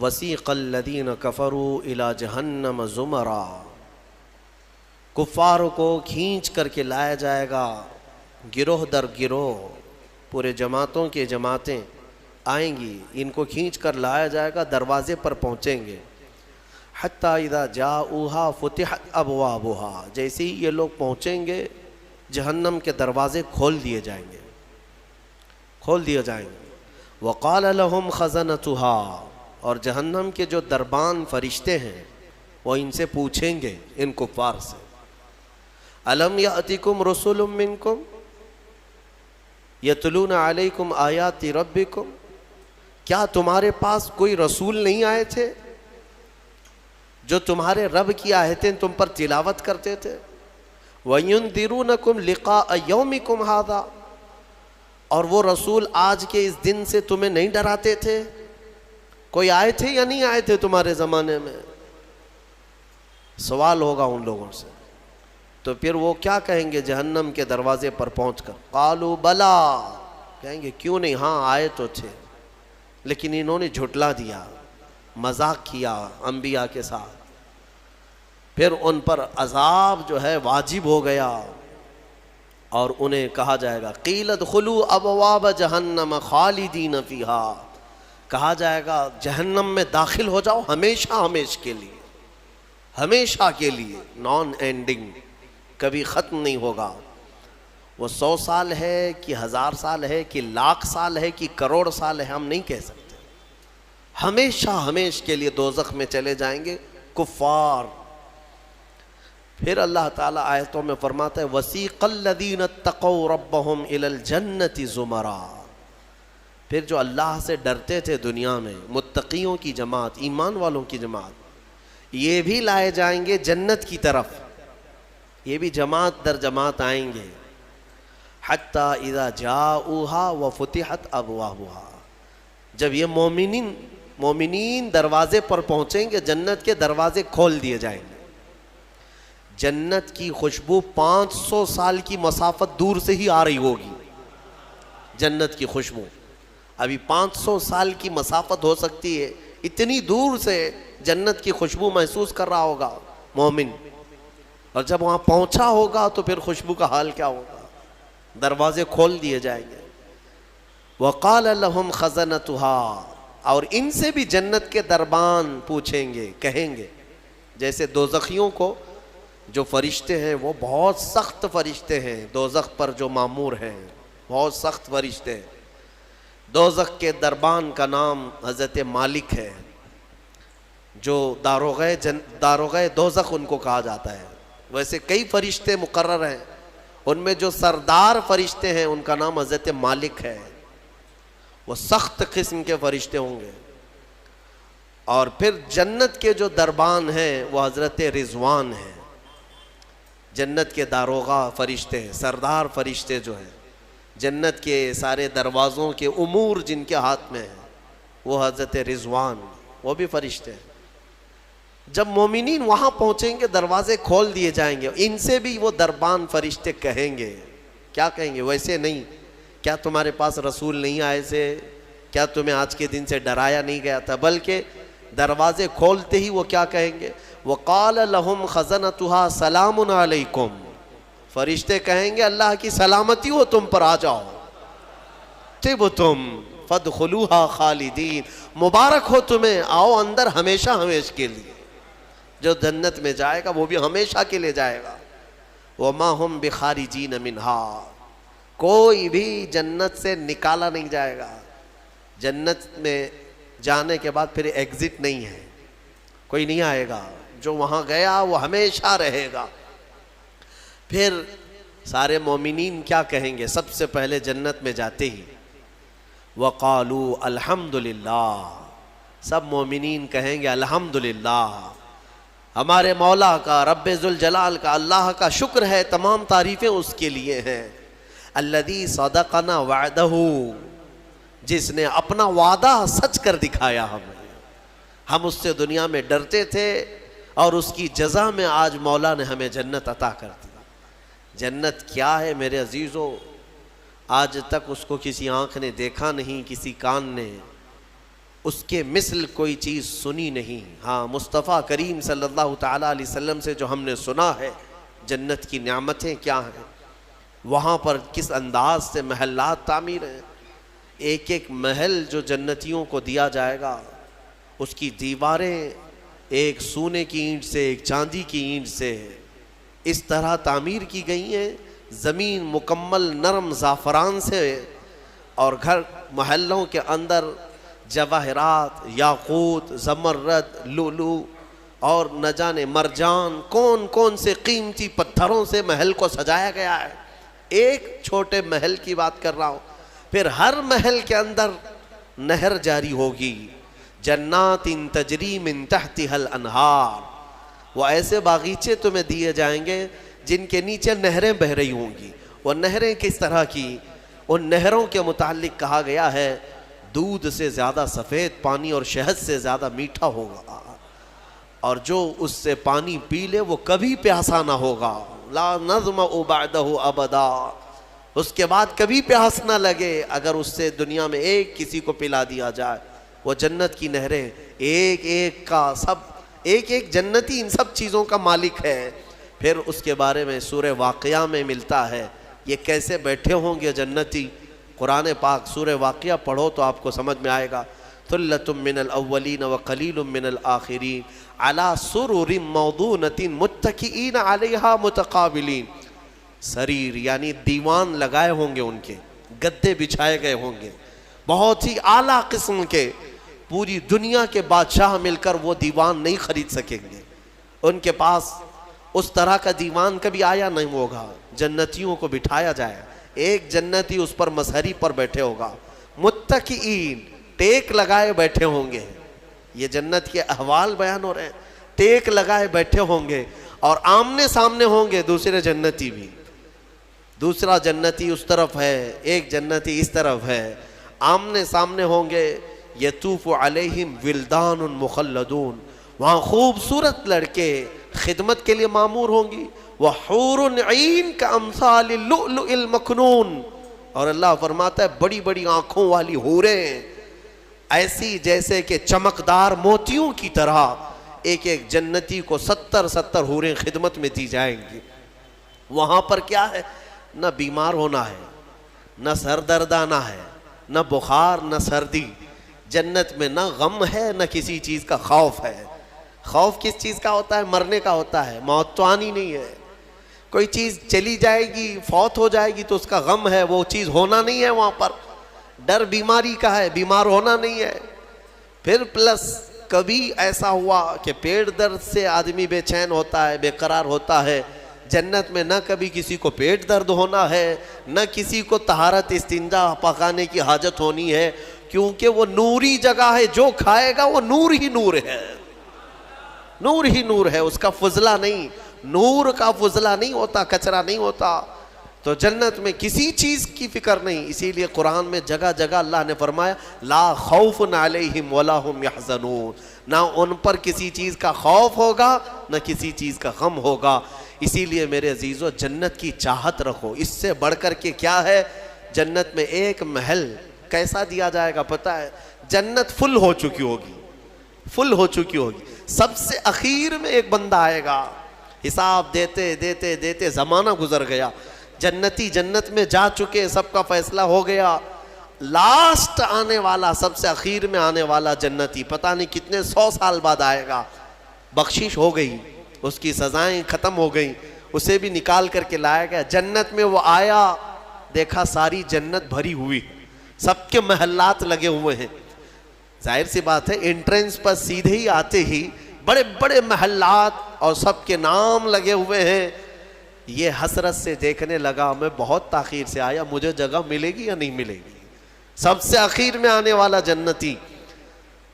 وسیق الذین کفروا الی جہنم زمرا، کفاروں کو کھینچ کر کے لایا جائے گا گروہ در گروہ، پورے جماعتوں کے جماعتیں آئیں گی، ان کو کھینچ کر لایا جائے گا، دروازے پر پہنچیں گے۔ حتی اذا جاؤہا فتحت ابوابہا، جیسے ہی یہ لوگ پہنچیں گے جہنم کے دروازے کھول دیے جائیں گے، کھول دیے جائیں گے۔ وقال لہم خزنتہا، اور جہنم کے جو دربان فرشتے ہیں وہ ان سے پوچھیں گے، ان کفار سے، الم یأتکم رسل منکم یتلون علیکم آیات ربکم، کیا تمہارے پاس کوئی رسول نہیں آئے تھے جو تمہارے رب کی آیتیں تم پر تلاوت کرتے تھے؟ وَيُنذِرُونَكُمْ لِقَاءَ يَوْمِكُمْ هَذَا، اور وہ رسول آج کے اس دن سے تمہیں نہیں ڈراتے تھے؟ کوئی آئے تھے یا نہیں آئے تھے تمہارے زمانے میں؟ سوال ہوگا ان لوگوں سے۔ تو پھر وہ کیا کہیں گے جہنم کے دروازے پر پہنچ کر؟ قالوا بلا، کہیں گے کیوں نہیں، ہاں آئے تو تھے، لیکن انہوں نے جھٹلا دیا، مذاق کیا انبیاء کے ساتھ، پھر ان پر عذاب جو ہے واجب ہو گیا، اور انہیں کہا جائے گا قیل ادخلوا ابواب جہنم خالدین فیہا، کہا جائے گا جہنم میں داخل ہو جاؤ ہمیشہ ہمیشہ کے لیے، ہمیشہ کے لیے، نان اینڈنگ، کبھی ختم نہیں ہوگا۔ وہ 100 سال ہے کہ 1000 سال ہے کہ لاکھ سال ہے کہ کروڑ سال ہے، ہم نہیں کہہ سکتے، ہمیشہ ہمیشہ کے لیے دوزخ میں چلے جائیں گے کفار۔ پھر اللہ تعالیٰ آیتوں میں فرماتا ہے وَسِيقَ الَّذِينَ اتَّقَوْا رَبَّهُمْ إِلَى الْجَنَّةِ زُمَرًا، پھر جو اللہ سے ڈرتے تھے دنیا میں، متقیوں کی جماعت، ایمان والوں کی جماعت، یہ بھی لائے جائیں گے جنت کی طرف، یہ بھی جماعت در جماعت آئیں گے۔ حَتَّى إِذَا جَاءُوهَا وَفُتِحَتْ أَبْوَابُهَا، جب یہ مومنین دروازے پر پہنچیں گے جنت کے دروازے کھول دیے جائیں گے۔ جنت کی خوشبو 500 سال کی مسافت دور سے ہی آ رہی ہوگی، جنت کی خوشبو ابھی 500 سال کی مسافت ہو سکتی ہے، اتنی دور سے جنت کی خوشبو محسوس کر رہا ہوگا مومن، اور جب وہاں پہنچا ہوگا تو پھر خوشبو کا حال کیا ہوگا، دروازے کھول دیے جائیں گے۔ وقال لهم خزنتها، اور ان سے بھی جنت کے دربان پوچھیں گے، کہیں گے، جیسے دوزخیوں کو جو فرشتے ہیں وہ بہت سخت فرشتے ہیں، دوزخ پر جو مامور ہیں بہت سخت فرشتے ہیں۔ دوزخ کے دربان کا نام حضرت مالک ہے، جو داروغہ دوزخ ان کو کہا جاتا ہے۔ ویسے کئی فرشتے مقرر ہیں، ان میں جو سردار فرشتے ہیں ان کا نام حضرت مالک ہے، وہ سخت قسم کے فرشتے ہوں گے۔ اور پھر جنت کے جو دربان ہیں وہ حضرت رضوان ہیں، جنت کے داروغہ فرشتے ہیں، سردار فرشتے جو ہیں، جنت کے سارے دروازوں کے امور جن کے ہاتھ میں ہیں وہ حضرت رضوان، وہ بھی فرشتے ہیں۔ جب مومنین وہاں پہنچیں گے دروازے کھول دیے جائیں گے، ان سے بھی وہ دربان فرشتے کہیں گے، کیا کہیں گے؟ ویسے نہیں، کیا تمہارے پاس رسول نہیں آئے تھے؟ کیا تمہیں آج کے دن سے ڈرایا نہیں گیا تھا؟ بلکہ دروازے کھولتے ہی وہ کیا کہیں گے؟ وَقَالَ لَهُمْ خَزَنَتُهَا سَلَامٌ عَلَيْكُمْ، فرشتے کہیں گے اللہ کی سلامتی ہو تم پر، آ جاؤ، طِبْتُمْ فَادْخُلُوهَا خَالِدِينَ، مبارک ہو تمہیں، آؤ اندر ہمیشہ ہمیشہ کے لیے۔ جو جنت میں جائے گا وہ بھی ہمیشہ کے لیے جائے گا۔ وَمَا هُمْ بِخَارِجِينَ مِنْهَا، کوئی بھی جنت سے نکالا نہیں جائے گا، جنت میں جانے کے بعد پھر ایگزٹ نہیں ہے، کوئی نہیں آئے گا، جو وہاں گیا وہ ہمیشہ رہے گا۔ پھر سارے مومنین کیا کہیں گے؟ سب سے پہلے جنت میں جاتے ہی وَقَالُوا الْحَمْدُلِلَّهِ، سب مومنین کہیں گے الحمدللہ، ہمارے مولا کا، رب ذوالجلال کا، اللہ کا شکر ہے، تمام تعریفیں اس کے لیے ہیں۔ الذی صدقنا وعدہ، جس نے اپنا وعدہ سچ کر دکھایا ہمیں، ہم اس سے دنیا میں ڈرتے تھے اور اس کی جزا میں آج مولا نے ہمیں جنت عطا کر دی۔ جنت کیا ہے میرے عزیزو؟ آج تک اس کو کسی آنکھ نے دیکھا نہیں، کسی کان نے، اس کے مثل کوئی چیز سنی نہیں. ہاں مصطفیٰ کریم صلی اللہ تعالیٰ علیہ وسلم سے جو ہم نے سنا ہے جنت کی نعمتیں کیا ہیں، وہاں پر کس انداز سے محلات تعمیر ہیں. ایک ایک محل جو جنتیوں کو دیا جائے گا اس کی دیواریں ایک سونے کی اینٹ سے ایک چاندی کی اینٹ سے اس طرح تعمیر کی گئی ہیں. زمین مکمل نرم زعفران سے، اور گھر محلوں کے اندر جواہرات، یاقوت، زمرد، لؤلؤ اور نہ جانے مرجان کون کون سے قیمتی پتھروں سے محل کو سجایا گیا ہے. ایک چھوٹے محل کی بات کر رہا ہوں. پھر ہر محل کے اندر نہر جاری ہوگی. جنات تجری من تحتها الانہار، وہ ایسے باغیچے تمہیں دیے جائیں گے جن کے نیچے نہریں بہہ رہی ہوں گی. وہ نہریں کس طرح کی؟ ان نہروں کے متعلق کہا گیا ہے دودھ سے زیادہ سفید پانی اور شہد سے زیادہ میٹھا ہوگا، اور جو اس سے پانی پی لے وہ کبھی پیاسا نہ ہوگا. لا نظمأ بعدہ ابدا، اس کے بعد کبھی پیاس نہ لگے اگر اس سے دنیا میں ایک کسی کو پلا دیا جائے. وہ جنت کی نہریں ایک ایک کا سب، ایک ایک جنتی ان سب چیزوں کا مالک ہے. پھر اس کے بارے میں سورہ واقعہ میں ملتا ہے یہ کیسے بیٹھے ہوں گے جنتی. قرآن پاک سورہ واقعہ پڑھو تو آپ کو سمجھ میں آئے گا. ثلۃ من الاولین وقلیل من الآخرین علی سرر موضونۃ متکئین علیہا متقابلین. سریر یعنی دیوان لگائے ہوں گے، ان کے گدے بچھائے گئے ہوں گے بہت ہی اعلیٰ قسم کے. پوری دنیا کے بادشاہ مل کر وہ دیوان نہیں خرید سکیں گے. ان کے پاس اس طرح کا دیوان کبھی آیا نہیں ہوگا. جنتیوں کو بٹھایا جائے، ایک جنتی اس پر مسہری پر بیٹھے ہوگا. متکئین، ٹیک لگائے بیٹھے ہوں گے. یہ جنت کے احوال بیان ہو رہے ہیں. ٹیک لگائے بیٹھے ہوں گے اور آمنے سامنے ہوں گے دوسرے جنتی بھی. دوسرا جنتی اس طرف ہے، ایک جنتی اس طرف ہے، آمنے سامنے ہوں گے. یطوف علیہم ولدان مخلدون، وہاں خوبصورت لڑکے خدمت کے لیے معمور ہوں گی. وحور عین کامثال اللؤلؤ المکنون، اور اللہ فرماتا ہے بڑی بڑی آنکھوں والی حوریں ایسی جیسے کہ چمکدار موتیوں کی طرح. ایک ایک جنتی کو 70 حوریں خدمت میں دی جائیں گی. وہاں پر کیا ہے؟ نہ بیمار ہونا ہے، نہ سر درد آنا ہے، نہ بخار نہ سردی. جنت میں نہ غم ہے نہ کسی چیز کا خوف ہے. خوف کس چیز کا ہوتا ہے؟ مرنے کا ہوتا ہے. موت تو آنی نہیں ہے. کوئی چیز چلی جائے گی، فوت ہو جائے گی تو اس کا غم ہے، وہ چیز ہونا نہیں ہے وہاں پر. ڈر بیماری کا ہے، بیمار ہونا نہیں ہے. پھر پلس کبھی ایسا ہوا کہ پیٹ درد سے آدمی بے چین ہوتا ہے، بے قرار ہوتا ہے. جنت میں نہ کبھی کسی کو پیٹ درد ہونا ہے، نہ کسی کو طہارت استنجا پکانے کی حاجت ہونی ہے، کیونکہ وہ نوری جگہ ہے. جو کھائے گا وہ نور ہی نور ہے، نور ہی نور ہے. اس کا فضلہ نہیں، نور کا فضلہ نہیں ہوتا، کچرا نہیں ہوتا. تو جنت میں کسی چیز کی فکر نہیں. اسی لیے قرآن میں جگہ جگہ اللہ نے فرمایا لا خوف علیہم ولا هم یحزنون، نہ ان پر کسی چیز کا خوف ہوگا نہ کسی چیز کا غم ہوگا. اسی لیے میرے عزیزو جنت کی چاہت رکھو. اس سے بڑھ کر کے کیا ہے؟ جنت میں ایک محل کیسا دیا جائے گا پتہ ہے؟ جنت فل ہو چکی ہوگی، فل ہو چکی ہوگی. سب سے اخیر میں ایک بندہ آئے گا، حساب دیتے دیتے دیتے زمانہ گزر گیا. جنتی جنت میں جا چکے، سب کا فیصلہ ہو گیا. لاسٹ آنے والا، سب سے اخیر میں آنے والا جنتی پتہ نہیں کتنے 100 سال بعد آئے گا. بخشش ہو گئی، اس کی سزائیں ختم ہو گئیں، اسے بھی نکال کر کے لایا گیا. جنت میں وہ آیا، دیکھا ساری جنت بھری ہوئی، سب کے محلات لگے ہوئے ہیں. ظاہر سی بات ہے انٹرنس پر سیدھے ہی آتے ہی بڑے بڑے محلات اور سب کے نام لگے ہوئے ہیں. یہ حسرت سے دیکھنے لگا، میں بہت تاخیر سے آیا، مجھے جگہ ملے گی یا نہیں ملے گی. سب سے اخیر میں آنے والا جنتی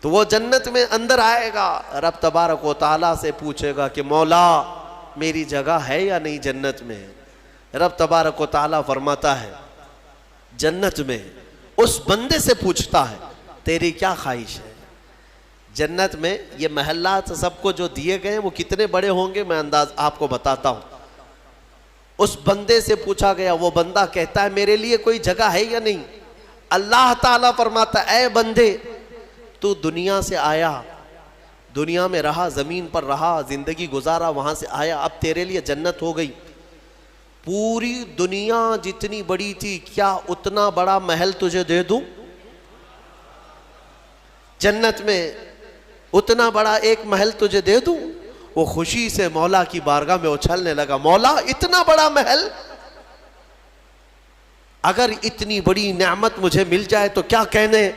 تو وہ جنت میں اندر آئے گا، رب تبارک و تعالیٰ سے پوچھے گا کہ مولا میری جگہ ہے یا نہیں جنت میں. رب تبارک و تعالیٰ فرماتا ہے جنت میں اس بندے سے پوچھتا ہے تیری کیا خواہش ہے. جنت میں یہ محلات سب کو جو دیے گئے ہیں وہ کتنے بڑے ہوں گے میں انداز آپ کو بتاتا ہوں. اس بندے سے پوچھا گیا، وہ بندہ کہتا ہے میرے لیے کوئی جگہ ہے یا نہیں. اللہ تعالیٰ فرماتا ہے اے بندے تو دنیا سے آیا، دنیا میں رہا، زمین پر رہا، زندگی گزارا، وہاں سے آیا، اب تیرے لیے جنت ہو گئی۔ پوری دنیا جتنی بڑی تھی، کیا اتنا بڑا محل تجھے دے دوں؟ جنت میں اتنا بڑا ایک محل تجھے دے دوں؟ وہ خوشی سے مولا کی بارگاہ میں اچھلنے لگا، مولا اتنا بڑا محل، اگر اتنی بڑی نعمت مجھے مل جائے تو کیا کہنے؟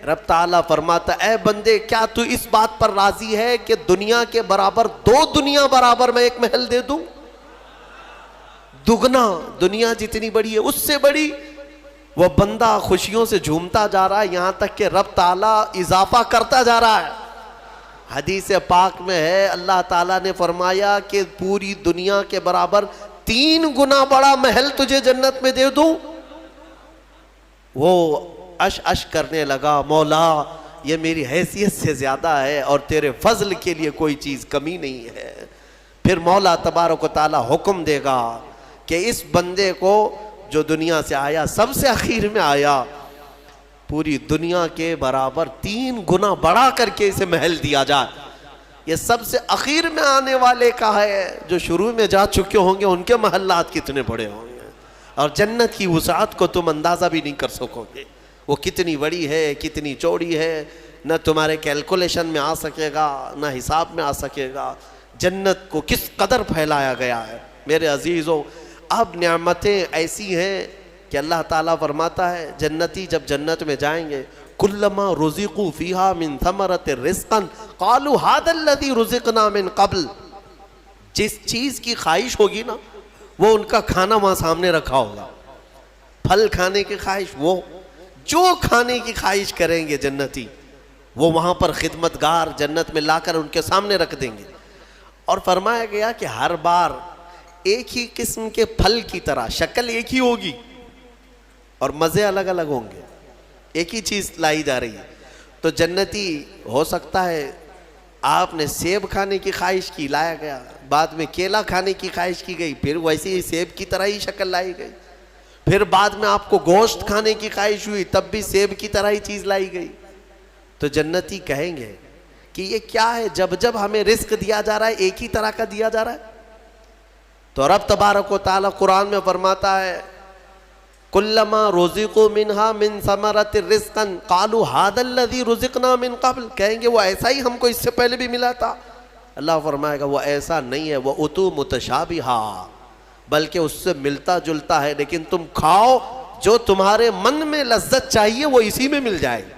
رب تعالیٰ فرماتا، اے بندے کیا تو اس بات پر راضی ہے کہ دنیا کے برابر 2 دنیا برابر میں ایک محل دے دوں؟ دگنا، دنیا جتنی بڑی ہے اس سے بڑی۔ وہ بندہ خوشیوں سے جھومتا جا رہا ہے، یہاں تک کہ رب تعالیٰ اضافہ کرتا جا رہا ہے۔ حدیث پاک میں ہے، اللہ تعالیٰ نے فرمایا کہ پوری دنیا کے برابر 3 گنا بڑا محل تجھے جنت میں دے دوں۔ وہ اش کرنے لگا، مولا یہ میری حیثیت سے زیادہ ہے اور تیرے فضل کے لیے کوئی چیز کمی نہیں ہے۔ پھر مولا تبارک و تعالیٰ حکم دے گا کہ اس بندے کو جو دنیا سے آیا، سب سے اخیر میں آیا، پوری دنیا کے برابر 3 گنا بڑا کر کے اسے محل دیا جائے۔ یہ سب سے اخیر میں آنے والے کا ہے، جو شروع میں جا چکے ہوں گے ان کے محلات کتنے بڑے ہوں گے، اور جنت کی وسعت کو تم اندازہ بھی نہیں کر سکو گے، وہ کتنی بڑی ہے، کتنی چوڑی ہے، نہ تمہارے کیلکولیشن میں آ سکے گا، نہ حساب میں آ سکے گا۔ جنت کو کس قدر پھیلایا گیا ہے میرے عزیزوں۔ اب نعمتیں ایسی ہیں کہ اللہ تعالیٰ فرماتا ہے، جنتی جب جنت میں جائیں گے، کلما رزقوا فیہا من ثمرۃ رزقا قالوا ھذا الذی رزقنا من قبل۔ جس چیز کی خواہش ہوگی نا، وہ ان کا کھانا وہاں سامنے رکھا ہوگا۔ پھل کھانے کی خواہش، وہ جو کھانے کی خواہش کریں گے جنتی، وہ وہاں پر خدمتگار جنت میں لا کر ان کے سامنے رکھ دیں گے۔ اور فرمایا گیا کہ ہر بار ایک ہی قسم کے پھل کی طرح شکل ایک ہی ہوگی اور مزے الگ الگ ہوں گے، ایک ہی چیز لائی جا رہی ہے۔ تو جنتی، ہو سکتا ہے آپ نے سیب کھانے کی خواہش کی، لایا گیا، بعد میں کیلا کھانے کی خواہش کی گئی، پھر ویسے ہی سیب کی طرح ہی شکل لائی گئی، پھر بعد میں آپ کو گوشت کھانے کی خواہش ہوئی، تب بھی سیب کی طرح ہی چیز لائی گئی۔ تو جنتی کہیں گے کہ یہ کیا ہے، جب ہمیں رزق دیا جا رہا ہے ایک ہی طرح کا دیا جا رہا ہے؟ تو رب تبارک و تعالیٰ قرآن میں فرماتا ہے، کلما رزقوا منہا من ثمرۃ رزقا قالوا ھذا الذی رزقنا من قبل، کہیں گے وہ ایسا ہی ہم کو اس سے پہلے بھی ملا تھا۔ اللہ فرمائے گا وہ ایسا نہیں ہے، وہ اتو متشابہا، بلکہ اس سے ملتا جلتا ہے، لیکن تم کھاؤ، جو تمہارے من میں لذت چاہیے وہ اسی میں مل جائے گی۔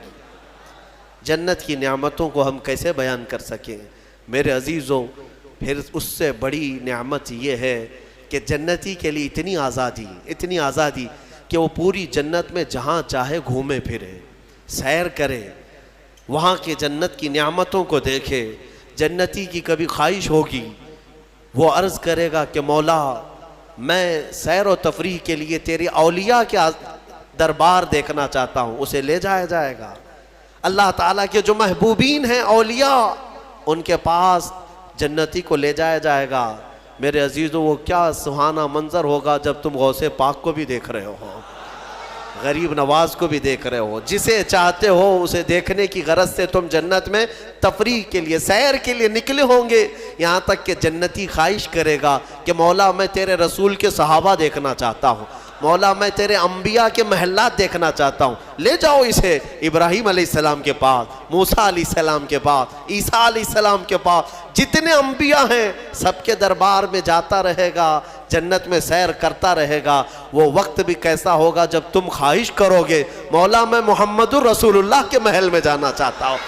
جنت کی نعمتوں کو ہم کیسے بیان کر سکیں میرے عزیزوں۔ پھر اس سے بڑی نعمت یہ ہے کہ جنتی کے لیے اتنی آزادی کہ وہ پوری جنت میں جہاں چاہے گھومے پھرے، سیر کرے، وہاں کے جنت کی نعمتوں کو دیکھے۔ جنتی کی کبھی خواہش ہوگی، وہ عرض کرے گا کہ مولا میں سیر و تفریح کے لیے تیری اولیاء کے دربار دیکھنا چاہتا ہوں، اسے لے جایا جائے گا۔ اللہ تعالیٰ کے جو محبوبین ہیں اولیاء، ان کے پاس جنتی کو لے جایا جائے گا۔ میرے عزیزوں، وہ کیا سہانا منظر ہوگا جب تم غوث پاک کو بھی دیکھ رہے ہو، غریب نواز کو بھی دیکھ رہے ہو، جسے چاہتے ہو اسے دیکھنے کی غرض سے تم جنت میں تفریح کے لیے، سیر کے لیے نکلے ہوں گے۔ یہاں تک کہ جنتی خواہش کرے گا کہ مولا میں تیرے رسول کے صحابہ دیکھنا چاہتا ہوں، مولا میں تیرے انبیاء کے محلات دیکھنا چاہتا ہوں، لے جاؤ اسے ابراہیم علیہ السلام کے پاس، موسیٰ علیہ السلام کے پاس، عیسیٰ علیہ السلام کے پاس، جتنے انبیاء ہیں سب کے دربار میں جاتا رہے گا، جنت میں سیر کرتا رہے گا۔ وہ وقت بھی کیسا ہوگا جب تم خواہش کرو گے مولا میں محمد الرسول اللہ کے محل میں جانا چاہتا ہوں،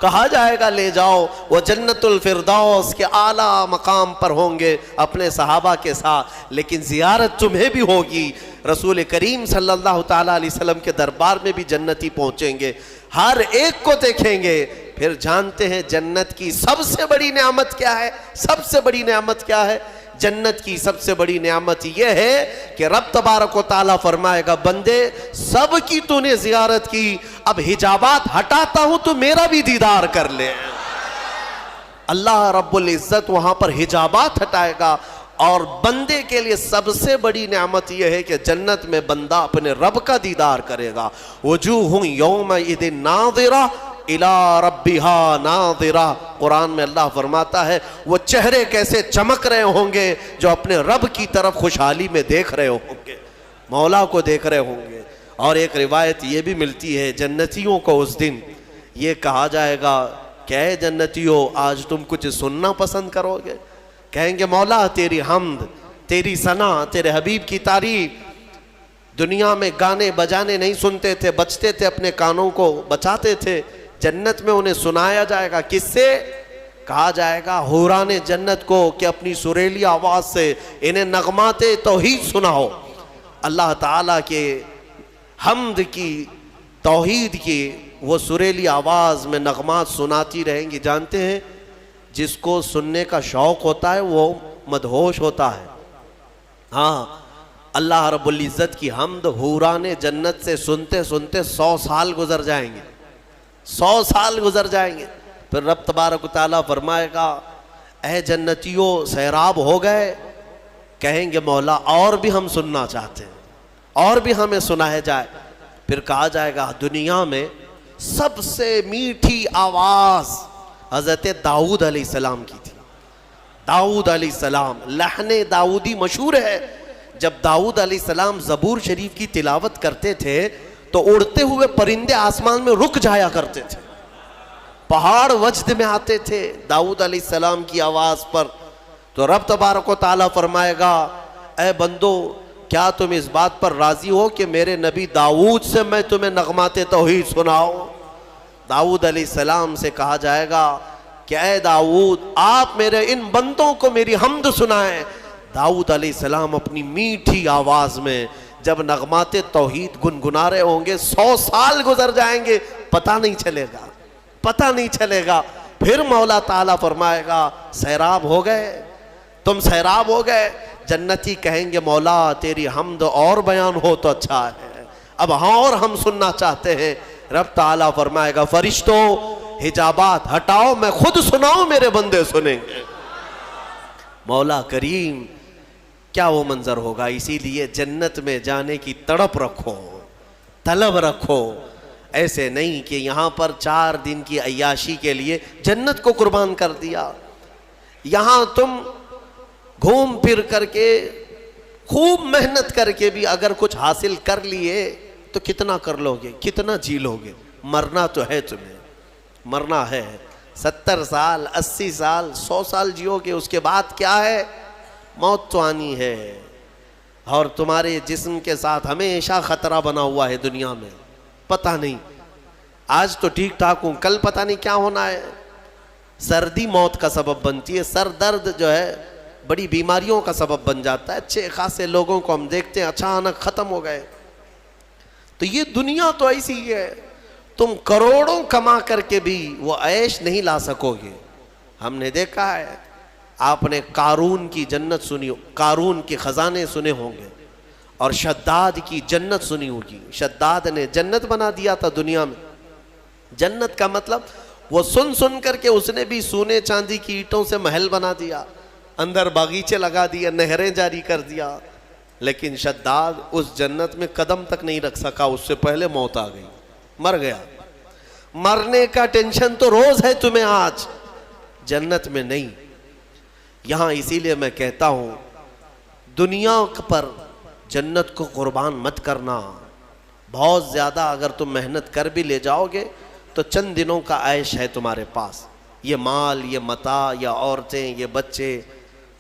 کہا جائے گا لے جاؤ۔ وہ جنت الفردوس کے اعلیٰ مقام پر ہوں گے اپنے صحابہ کے ساتھ، لیکن زیارت تمہیں بھی ہوگی۔ رسول کریم صلی اللہ تعالیٰ علیہ وسلم کے دربار میں بھی جنتی پہنچیں گے، ہر ایک کو دیکھیں گے۔ پھر جانتے ہیں جنت کی سب سے بڑی نعمت کیا ہے؟ سب سے بڑی نعمت کیا ہے؟ جنت کی سب سے بڑی نعمت یہ ہے کہ رب تبارک و تعالیٰ فرمائے گا، بندے سب کی تو نے زیارت کی، اب حجابات ہٹاتا ہوں تو میرا بھی دیدار کر لے۔ اللہ رب العزت وہاں پر حجابات ہٹائے گا، اور بندے کے لیے سب سے بڑی نعمت یہ ہے کہ جنت میں بندہ اپنے رب کا دیدار کرے گا۔ وجوہ یومئذ ناظرہ الی ربہا ناظرہ، قرآن میں اللہ فرماتا ہے وہ چہرے کیسے چمک رہے ہوں گے جو اپنے رب کی طرف خوشحالی میں دیکھ رہے ہوں گے، مولا کو دیکھ رہے ہوں گے۔ اور ایک روایت یہ بھی ملتی ہے جنتیوں کو اس دن یہ کہا جائے گا کہ اے جنتیوں آج تم کچھ سننا پسند کرو گے؟ کہیں گے مولا تیری حمد، تیری ثنا، تیرے حبیب کی تعریف۔ دنیا میں گانے بجانے نہیں سنتے تھے، بچتے تھے، اپنے کانوں کو بچاتے تھے، جنت میں انہیں سنایا جائے گا۔ کس سے؟ کہا جائے گا حوران جنت کو کہ اپنی سریلی آواز سے انہیں نغمات توحید سناؤ، اللہ تعالیٰ کے حمد کی، توحید کی وہ سریلی آواز میں نغمات سناتی رہیں گی۔ جانتے ہیں جس کو سننے کا شوق ہوتا ہے وہ مدہوش ہوتا ہے۔ ہاں، اللہ رب العزت کی حمد حوران جنت سے سنتے سنتے 100 سال گزر جائیں گے، 100 سال گزر جائیں گے۔ پھر رب تبارک و تعالیٰ فرمائے گا اے جنتیوں سیراب ہو گئے؟ کہیں گے مولا اور بھی ہم سننا چاہتے ہیں، اور بھی ہمیں سنایا جائے۔ پھر کہا جائے گا دنیا میں سب سے میٹھی آواز حضرت داؤد علیہ السلام کی تھی۔ داؤد علیہ السلام، لحن داؤدی مشہور ہے۔ جب داؤد علیہ السلام زبور شریف کی تلاوت کرتے تھے تو اڑتے ہوئے پرندے آسمان میں رک جایا کرتے تھے، پہاڑ وجد میں آتے تھے داؤد علیہ السلام کی آواز پر۔ تو رب تبارک و تعالیٰ فرمائے گا اے بندو کیا تم اس بات پر راضی ہو کہ میرے نبی داؤد سے میں تمہیں نغمات توحید سناؤں؟ داؤد علیہ السلام سے کہا جائے گا کہ اے داؤد آپ میرے ان بندوں کو میری حمد سنائیں۔ داؤد علیہ السلام اپنی میٹھی آواز میں جب نغمات توحید گنگنا رہے ہوں گے 100 سال گزر جائیں گے، پتہ نہیں چلے گا، پتہ نہیں چلے گا۔ پھر مولا تعالیٰ فرمائے گا سیراب ہو گئے، تم سیراب ہو گئے؟ جنتی کہیں گے مولا تیری حمد اور بیان ہو تو اچھا ہے، اب ہاں اور ہم سننا چاہتے ہیں۔ رب تعالیٰ فرمائے گا فرشتوں حجابات ہٹاؤ، میں خود سناؤں میرے بندے سنیں گے۔ مولا کریم کیا وہ منظر ہوگا۔ اسی لیے جنت میں جانے کی تڑپ رکھو، طلب رکھو۔ ایسے نہیں کہ یہاں پر 4 دن کی عیاشی کے لیے جنت کو قربان کر دیا۔ یہاں تم گھوم پھر کر کے خوب محنت کر کے بھی اگر کچھ حاصل کر لیے تو کتنا کر لو گے، کتنا جی لو گے؟ مرنا تو ہے، تمہیں مرنا ہے۔ 70 سال 80 سال 100 سال جیو گے، اس کے بعد کیا ہے؟ موت تو آنی ہے۔ اور تمہارے جسم کے ساتھ ہمیشہ خطرہ بنا ہوا ہے دنیا میں، پتہ نہیں آج تو ٹھیک ٹھاک ہوں، کل پتہ نہیں کیا ہونا ہے۔ سردی موت کا سبب بنتی ہے، سر درد جو ہے بڑی بیماریوں کا سبب بن جاتا ہے۔ اچھے خاصے لوگوں کو ہم دیکھتے ہیں اچانک ختم ہو گئے۔ تو یہ دنیا تو ایسی ہی ہے، تم کروڑوں کما کر کے بھی وہ عیش نہیں لا سکو گے۔ ہم نے دیکھا ہے، آپ نے قارون کی جنت سنی، قارون کے خزانے سنے ہوں گے، اور شداد کی جنت سنی ہوگی۔ شداد نے جنت بنا دیا تھا دنیا میں۔ جنت کا مطلب وہ سن سن کر کے اس نے بھی سونے چاندی کی اینٹوں سے محل بنا دیا، اندر باغیچے لگا دیا، نہریں جاری کر دیا، لیکن شداد اس جنت میں قدم تک نہیں رکھ سکا، اس سے پہلے موت آ گئی، مر گیا۔ مرنے کا ٹینشن تو روز ہے تمہیں آج، جنت میں نہیں۔ یہاں اسی لیے میں کہتا ہوں دنیا پر جنت کو قربان مت کرنا۔ بہت زیادہ اگر تم محنت کر بھی لے جاؤ گے تو چند دنوں کا عیش ہے تمہارے پاس، یہ مال، یہ متاع، یہ عورتیں، یہ بچے۔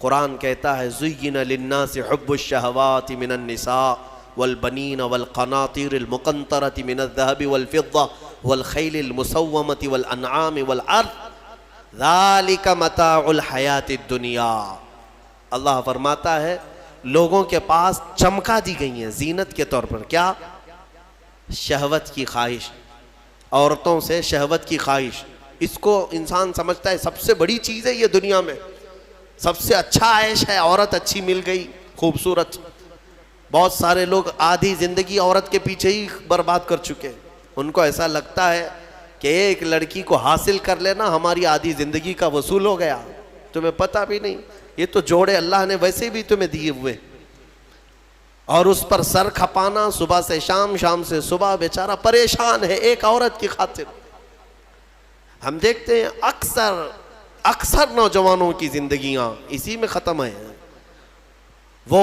قرآن کہتا ہے زُيِّنَ لِلنَّاسِ حُبُّ الشَّهَوَاتِ مِنَ النِّسَاءِ وَالْبَنِينَ وَالْقَنَاطِيرِ الْمُقَنطَرَةِ مِنَ الذَّهَبِ وَالْفِضَّةِ وَالْخَيْلِ الْمُسَوَّمَةِ وَالْأَنْعَامِ وَالْحَرْثِ ذَلِكَ مَتَاعُ الْحَيَاةِ الدُّنْيَا۔ اللہ فرماتا ہے لوگوں کے پاس چمکا دی گئی ہیں زینت کے طور پر، کیا؟ شہوت کی خواہش، عورتوں سے شہوت کی خواہش۔ اس کو انسان سمجھتا ہے سب سے بڑی چیز ہے یہ دنیا میں، سب سے اچھا عیش ہے، عورت اچھی مل گئی، خوبصورت۔ بہت سارے لوگ آدھی زندگی عورت کے پیچھے ہی برباد کر چکے، ان کو ایسا لگتا ہے کہ ایک لڑکی کو حاصل کر لینا ہماری آدھی زندگی کا وصول ہو گیا۔ تمہیں پتہ بھی نہیں، یہ تو جوڑے اللہ نے ویسے بھی تمہیں دیے ہوئے، اور اس پر سر کھپانا صبح سے شام، شام سے صبح، بیچارہ پریشان ہے ایک عورت کی خاطر۔ ہم دیکھتے ہیں اکثر نوجوانوں کی زندگیاں اسی میں ختم ہیں. وہ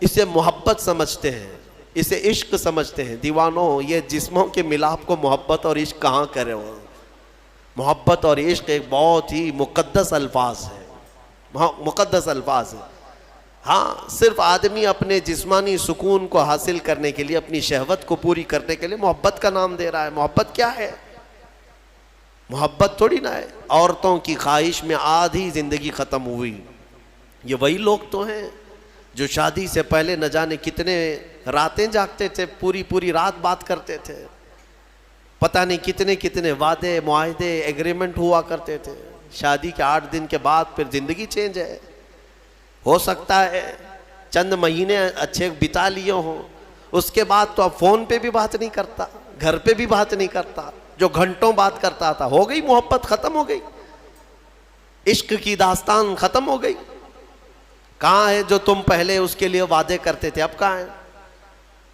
اسے محبت سمجھتے ہیں, اسے عشق سمجھتے ہیں. دیوانوں, یہ جسموں کے ملاپ کو محبت اور عشق کہاں کرے ہو. محبت اور عشق ایک بہت ہی مقدس الفاظ ہے, مقدس الفاظ ہے. ہاں, صرف آدمی اپنے جسمانی سکون کو حاصل کرنے کے لیے, اپنی شہوت کو پوری کرنے کے لیے محبت کا نام دے رہا ہے. محبت کیا ہے؟ محبت تھوڑی نہ ہے. عورتوں کی خواہش میں آدھی زندگی ختم ہوئی. یہ وہی لوگ تو ہیں جو شادی سے پہلے نہ جانے کتنے راتیں جاگتے تھے, پوری رات بات کرتے تھے, پتہ نہیں کتنے وعدے, معاہدے, ایگریمنٹ ہوا کرتے تھے. شادی کے 8 دن کے بعد پھر زندگی چینج ہے. ہو سکتا ہے چند مہینے اچھے بتا لیے ہوں, اس کے بعد تو اب فون پہ بھی بات نہیں کرتا, گھر پہ بھی بات نہیں کرتا. جو گھنٹوں بات کرتا تھا, ہو گئی محبت, ختم ہو گئی. عشق کی داستان ختم ہو گئی. کہاں ہے جو تم پہلے اس کے لیے وعدے کرتے تھے, اب کہاں ہے؟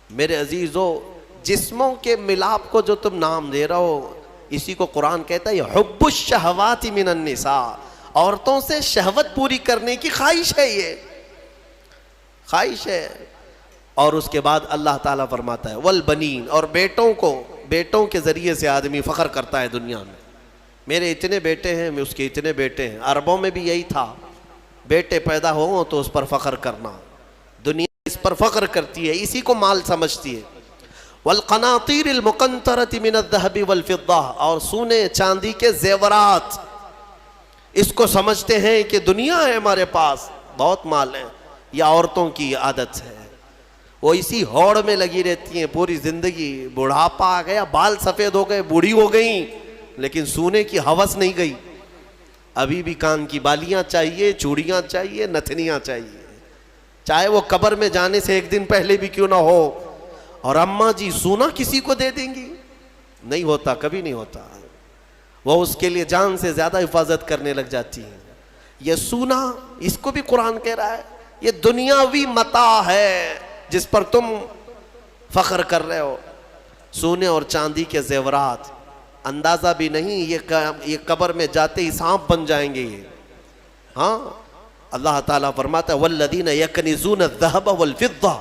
میرے عزیزو, جسموں کے ملاپ کو جو تم نام دے رہے ہو, اسی کو قرآن کہتا ہے حب الشہوات من النساء. عورتوں سے شہوت پوری کرنے کی خواہش ہے, یہ خواہش ہے. اور اس کے بعد اللہ تعالیٰ فرماتا ہے والبنین, اور بیٹوں کے ذریعے سے آدمی فخر کرتا ہے دنیا میں. میرے اتنے بیٹے ہیں, اس کے اتنے بیٹے ہیں. عربوں میں بھی یہی تھا, بیٹے پیدا ہوں تو اس پر فخر کرنا. دنیا اس پر فخر کرتی ہے, اسی کو مال سمجھتی ہے. والقناطیر المقنطرۃ من الذهب والفضہ, اور سونے چاندی کے زیورات, اس کو سمجھتے ہیں کہ دنیا ہے ہمارے پاس, بہت مال ہے. یہ عورتوں کی عادت ہے, وہ اسی ہوڑ میں لگی رہتی ہیں پوری زندگی. بڑھاپا آ گیا, بال سفید ہو گئے, بوڑھی ہو گئیں, لیکن سونے کی ہوس نہیں گئی. ابھی بھی کان کی بالیاں چاہیے, چوڑیاں چاہیے, نتھنیاں چاہیے, چاہے وہ قبر میں جانے سے 1 دن پہلے بھی کیوں نہ ہو. اور اماں جی سونا کسی کو دے دیں گی؟ نہیں ہوتا, کبھی نہیں ہوتا. وہ اس کے لیے جان سے زیادہ حفاظت کرنے لگ جاتی ہیں. یہ سونا, اس کو بھی قرآن کہہ رہا ہے یہ دنیاوی متاع ہے جس پر تم فخر کر رہے ہو. سونے اور چاندی کے زیورات, اندازہ بھی نہیں یہ قبر میں جاتے ہی سانپ بن جائیں گے یہ. ہاں, اللہ تعالیٰ فرماتا ہے والذین یکنزون الذہب والفضہ,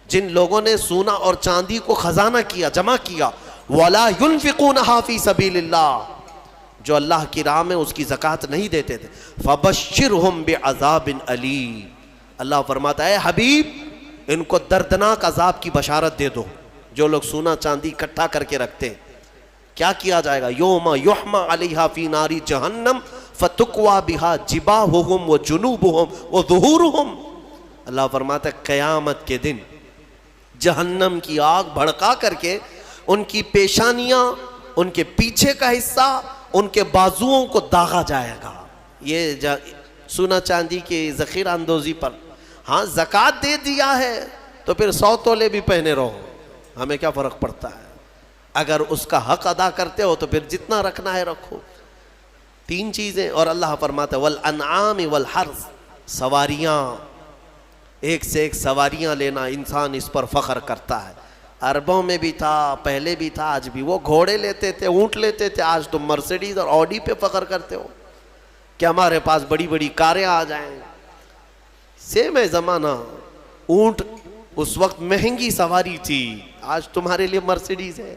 جن لوگوں نے سونا اور چاندی کو خزانہ کیا, جمع کیا, ولا ينفقونها فی سبیل اللہ, جو اللہ کی راہ میں اس کی زکوٰۃ نہیں دیتے تھے, فبشرہم بعذاب علیم. اللہ فرماتا ہے حبیب, ان کو دردناک عذاب کی بشارت دے دو. جو لوگ سونا چاندی اکٹھا کر کے رکھتے ہیں, کیا کیا جائے گا؟ یوم یحمى علیہا فی نار جہنم فتکوی بہا جباہہم وجنوبہم وظہورہم. اللہ فرماتا ہے قیامت کے دن جہنم کی آگ بھڑکا کر کے ان کی پیشانیاں, ان کے پیچھے کا حصہ, ان کے بازوؤں کو داغا جائے گا. یہ سونا چاندی کی ذخیرہ اندوزی پر. ہاں, زکوٰۃ دے دیا ہے تو پھر 100 تولے بھی پہنے رہو, ہمیں کیا فرق پڑتا ہے. اگر اس کا حق ادا کرتے ہو تو پھر جتنا رکھنا ہے رکھو. 3 چیزیں. اور اللہ فرماتا ہے والانعام والحرث, سواریاں, ایک سے ایک سواریاں لینا, انسان اس پر فخر کرتا ہے. عربوں میں بھی تھا, پہلے بھی تھا, آج بھی. وہ گھوڑے لیتے تھے, اونٹ لیتے تھے. آج تم مرسیڈیز اور آڈی پہ فخر کرتے ہو کہ ہمارے پاس بڑی بڑی کاریں آ جائیں. سیم ہے زمانہ. اونٹ اس وقت مہنگی سواری تھی, آج تمہارے لیے مرسیڈیز ہے.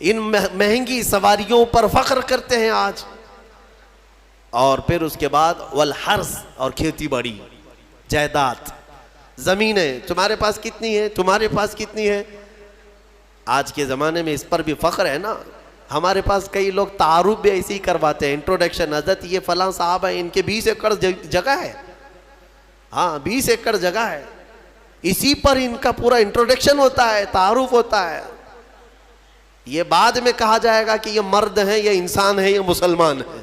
ان مہنگی سواریوں پر فخر کرتے ہیں آج. اور پھر اس کے بعد والحرث, اور کھیتی باڑی, جائیداد, زمینیں. تمہارے پاس کتنی ہے, تمہارے پاس کتنی ہے. آج کے زمانے میں اس پر بھی فخر ہے نا. ہمارے پاس کئی لوگ تعارف بھی ایسے ہی کرواتے ہیں, انٹروڈکشن, حضرت یہ فلاں صاحب ہیں, ان کے 20 ایکڑ جگہ ہے. ہاں, 20 ایکڑ جگہ ہے. اسی پر ان کا پورا انٹروڈکشن ہوتا ہے, تعارف ہوتا ہے. یہ بعد میں کہا جائے گا کہ یہ مرد ہیں, یہ انسان ہے, یہ مسلمان ہے.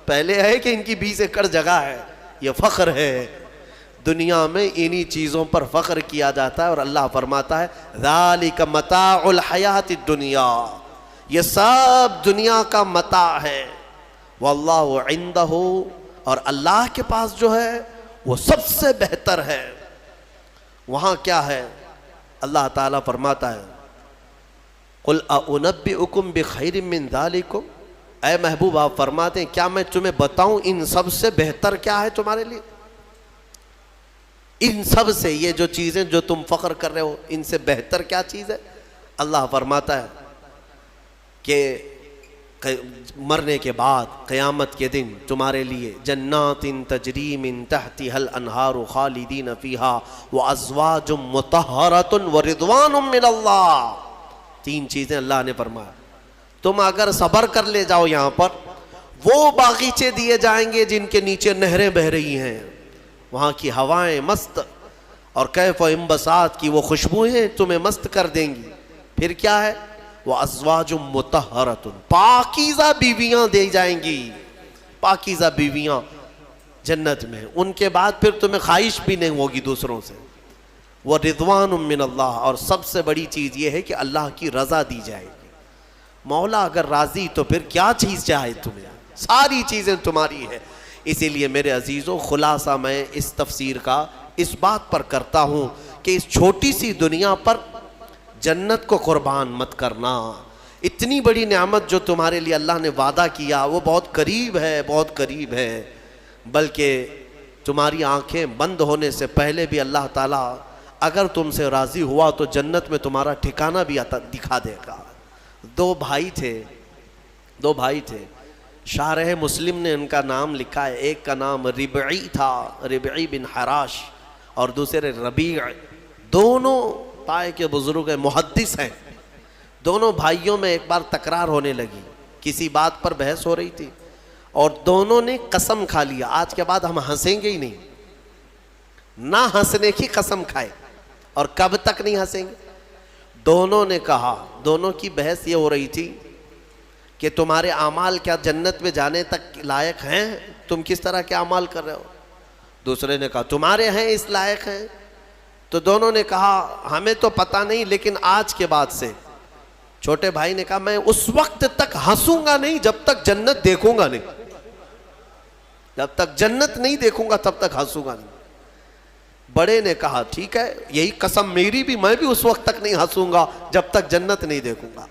پہلے ہے کہ ان کی 20 ایکڑ جگہ ہے. یہ فخر ہے. دنیا میں انہی چیزوں پر فخر کیا جاتا ہے. اور اللہ فرماتا ہے ذالک متاع الحیات الدنیا, یہ سب دنیا کا متاع ہے. واللہ عندہ, اور اللہ کے پاس جو ہے وہ سب سے بہتر ہے. وہاں کیا ہے؟ اللہ تعالیٰ فرماتا ہے قل اؤنبئکم بخیر من ذالکم, اے محبوب آپ فرماتے ہیں کیا میں تمہیں بتاؤں ان سب سے بہتر کیا ہے تمہارے لیے؟ ان سب سے، یہ جو چیزیں جو تم فخر کر رہے ہو، ان سے بہتر کیا چیز ہے؟ اللہ فرماتا ہے کہ مرنے کے بعد قیامت کے دن تمہارے لیے جنات تجری من تحتها الانہار خالدین فیہا وازواج مطہرۃ ورضوان من اللہ. 3 چیزیں اللہ نے فرمایا. تم اگر صبر کر لے جاؤ یہاں پر، وہ باغیچے دیے جائیں گے جن کے نیچے نہریں بہ رہی ہیں، وہاں کی ہوائیں مست، اور کیف و انبساط کی وہ خوشبوئیں تمہیں مست کر دیں گی. پھر کیا ہے؟ وَأَزْوَاجٌ مُطَهَّرَةٌ، پاکیزہ بیویاں دی جائیں گی، پاکیزہ بیویاں جنت میں. ان کے بعد پھر تمہیں خواہش بھی نہیں ہوگی دوسروں سے. وَرِضْوَانٌ مِّنَ اللَّهِ، اور سب سے بڑی چیز یہ ہے کہ اللہ کی رضا دی جائے گی. مولا اگر راضی تو پھر کیا چیز چاہے تمہیں، ساری چیزیں تمہاری ہے. اسی لیے میرے عزیزوں، خلاصہ میں اس تفسیر کا اس بات پر کرتا ہوں کہ اس چھوٹی سی دنیا پر جنت کو قربان مت کرنا. اتنی بڑی نعمت جو تمہارے لیے اللہ نے وعدہ کیا وہ بہت قریب ہے، بہت قریب ہے. بلکہ تمہاری آنکھیں بند ہونے سے پہلے بھی اللہ تعالیٰ اگر تم سے راضی ہوا تو جنت میں تمہارا ٹھکانہ بھی دکھا دے گا. 2 بھائی تھے. شارح مسلم نے ان کا نام لکھا ہے. ایک کا نام ربعی تھا، ربعی بن حراش، اور دوسرے ربیع. دونوں طائے کے بزرگ ہیں، محدث ہیں. دونوں بھائیوں میں ایک بار تکرار ہونے لگی، کسی بات پر بحث ہو رہی تھی، اور دونوں نے قسم کھا لیا آج کے بعد ہم ہنسیں گے ہی نہیں. نہ ہنسنے کی قسم کھائے. اور کب تک نہیں ہنسیں گے؟ دونوں نے کہا، دونوں کی بحث یہ ہو رہی تھی کہ تمہارے اعمال کیا جنت میں جانے تک لائق ہیں؟ تم کس طرح کے اعمال کر رہے ہو؟ دوسرے نے کہا تمہارے ہیں اس لائق ہیں. تو دونوں نے کہا ہمیں تو پتہ نہیں، لیکن آج کے بعد سے. چھوٹے بھائی نے کہا میں اس وقت تک ہنسوں گا نہیں جب تک جنت دیکھوں گا نہیں. جب تک جنت نہیں دیکھوں گا تب تک ہنسوں گا نہیں. بڑے نے کہا ٹھیک ہے، یہی قسم میری بھی، میں بھی اس وقت تک نہیں ہنسوں گا جب تک جنت نہیں دیکھوں گا.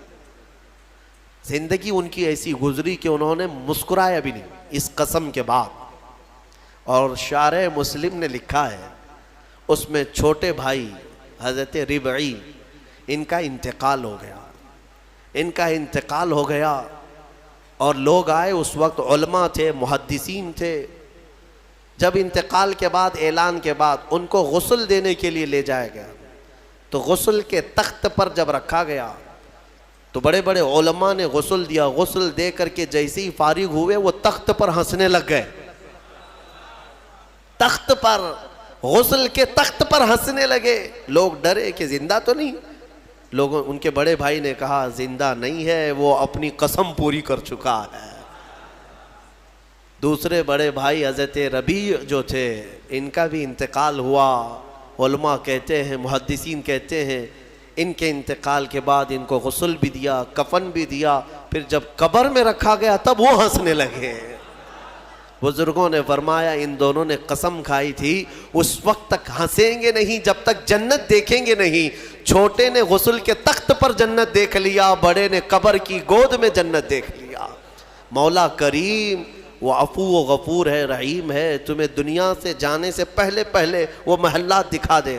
زندگی ان کی ایسی گزری کہ انہوں نے مسکرایا بھی نہیں اس قسم کے بعد. اور شارح مسلم نے لکھا ہے اس میں چھوٹے بھائی حضرت ربعی، ان کا انتقال ہو گیا. اور لوگ آئے، اس وقت علماء تھے، محدثین تھے. جب انتقال کے بعد، اعلان کے بعد ان کو غسل دینے کے لیے لے جایا گیا، تو غسل کے تخت پر جب رکھا گیا تو بڑے بڑے علماء نے غسل دیا. غسل دے کر کے جیسے ہی فارغ ہوئے وہ تخت پر ہنسنے لگ گئے. تخت پر، غسل کے تخت پر ہنسنے لگے. لوگ ڈرے کہ زندہ تو نہیں. لوگوں، ان کے بڑے بھائی نے کہا زندہ نہیں ہے، وہ اپنی قسم پوری کر چکا ہے. دوسرے بڑے بھائی حضرت ربیع جو تھے، ان کا بھی انتقال ہوا. علماء کہتے ہیں، محدثین کہتے ہیں ان کے انتقال کے بعد ان کو غسل بھی دیا، کفن بھی دیا. پھر جب قبر میں رکھا گیا تب وہ ہنسنے لگے. بزرگوں نے فرمایا ان دونوں نے قسم کھائی تھی اس وقت تک ہنسیں گے نہیں جب تک جنت دیکھیں گے نہیں. چھوٹے نے غسل کے تخت پر جنت دیکھ لیا، بڑے نے قبر کی گود میں جنت دیکھ لیا. مولا کریم وہ عفو و غفور ہے، رحیم ہے. تمہیں دنیا سے جانے سے پہلے وہ محلات دکھا دے.